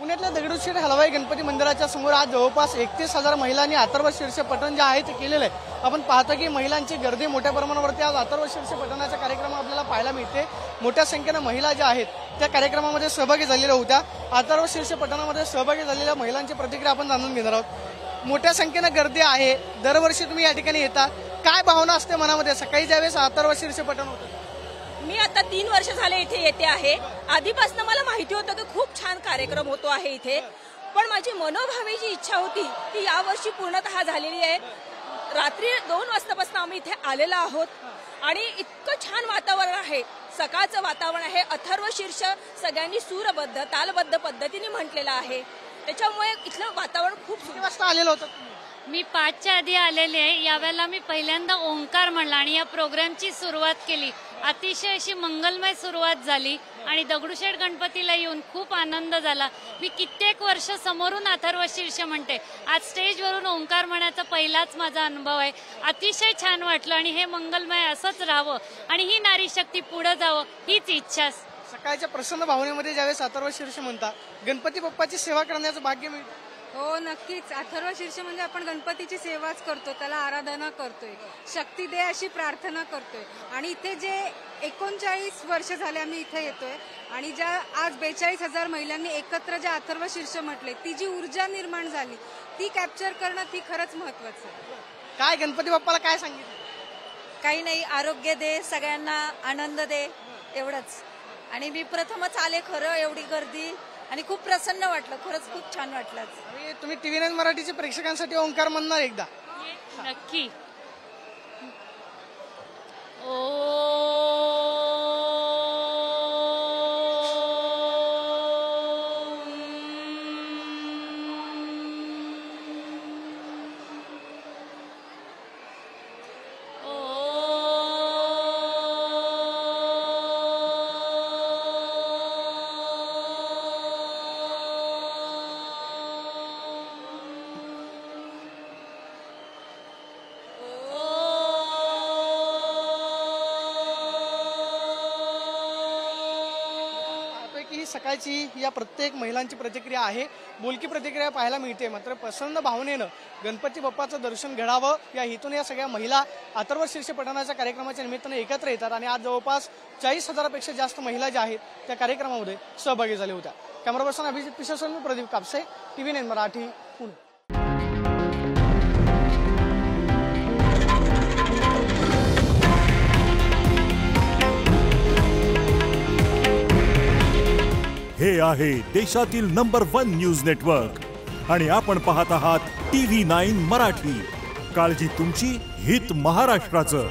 पुण्यातल्या दगडूशेठ हलवाई गणपती मंदिराच्या समोर आज जवळपास 31,000 महिलांनी अथर्व शीर्ष पठण जे आहे ते केलेलं आहे। आपण पाहतो की महिलांची गर्दी मोठ्या प्रमाणावरती आज अथर्व शीर्ष पठणाचा कार्यक्रम आपल्याला पाहायला मिळते। मोठ्या संख्येने महिला ज्या आहेत त्या कार्यक्रमामध्ये सहभागी झालेल्या होत्या। अथर्व शीर्ष पठणामध्ये सहभागी झालेल्या महिलांची प्रतिक्रिया आपण जाणून घेणार आहोत। मोठ्या संख्येने गर्दी आहे, दरवर्षी तुम्ही या ठिकाणी येता, काय भावना असते मनामध्ये सकाळी ज्यावेळेस अथर्व शीर्ष पठण होतं? मी आता 3 वर्ष झाले इथे येते आहे। आधीपासून मला माहिती होतं की खूप छान कार्यक्रम होतो आहे इथे, पण माझी मनोभावेची इच्छा होती की यावर्षी पूर्णतः झालेली आहे। रात्री 2 वाजतापासून आम्ही इथे आलेलो आहोत आणि इतकं छान वातावरण आहे, सकाळचं वातावरण आहे। अथर्व शीर्ष सगळ्यांनी सूरबद्ध तालबद्ध पद्धतीने म्हटलेलं आहे, त्याच्यामुळे इथलं वातावरण खूप किती वाजता आलेलं होतं? मी 5च्या आधी आलेले आहे। यावेळेला मी पहिल्यांदा ओंकार म्हणला आणि या प्रोग्रामची सुरुवात केली। अतिशय अशी मंगलमय सुरुवात झाली आणि दगडूशेठ गणपतीला येऊन खूप आनंद झाला। मी कित्येक वर्ष समोरून अथर्व शीर्ष म्हणते, आज स्टेजवरून ओंकार म्हणायचा पहिलाच माझा अनुभव आहे। अतिशय छान वाटलं आणि हे मंगलमय असंच राहावं आणि ही नारी शक्ती पुढे जावं हीच इच्छा। सकाळच्या प्रसन्न भावनेमध्ये ज्यावेळेस अथर्व शीर्ष म्हणता, गणपती बाप्पाची सेवा करण्याचं भाग्य मिळतं। हो नक्कीच, अथर्व शीर्ष म्हणजे आपण गणपतीची सेवाच करतो, त्याला आराधना करतोय, शक्ती दे अशी प्रार्थना करतोय। आणि इथे जे 39 वर्ष झाले आम्ही इथे येतोय आणि ज्या आज 42,000 महिलांनी एकत्र जे अथर्व शीर्ष म्हटले, ती जी ऊर्जा निर्माण झाली ती कॅप्चर करणं ती खरंच महत्वाचं आहे। काय गणपती बाप्पाला काय सांगितलं? काही नाही, आरोग्य दे, सगळ्यांना आनंद दे, एवढंच। आणि मी प्रथमच आले, खरं एवढी गर्दी आणि खूप प्रसन्न वाटलं, खरंच खूप छान वाटलं। तुम्ही TV9 मराठीच्या प्रेक्षकांसाठी ओंकार म्हणणार एकदा? नक्की। ही सकाळची या प्रत्येक महिलांची प्रतिक्रिया आहे, बोलकी प्रतिक्रिया पाहायला मिळते। मात्र प्रसन्न भावनेनं गणपती बाप्पाचं दर्शन घडावं या हेतून या सगळ्या महिला अथर्व शीर्ष पठणाच्या कार्यक्रमाच्या निमित्ताने एकत्र येतात आणि आज जवळपास 40,000पेक्षा जास्त महिला ज्या आहेत त्या कार्यक्रमामध्ये सहभागी झाल्या होत्या। कॅमेरा पर्सन अभिजित पिशासोर, मी प्रदीप कापसे, TV9 मराठी, पुणे। हे आहे देशातील नंबर 1 न्यूज नेटवर्क आणि आपण पाहत आहात TV9 मराठी। काळजी तुमची, हित महाराष्ट्राचं।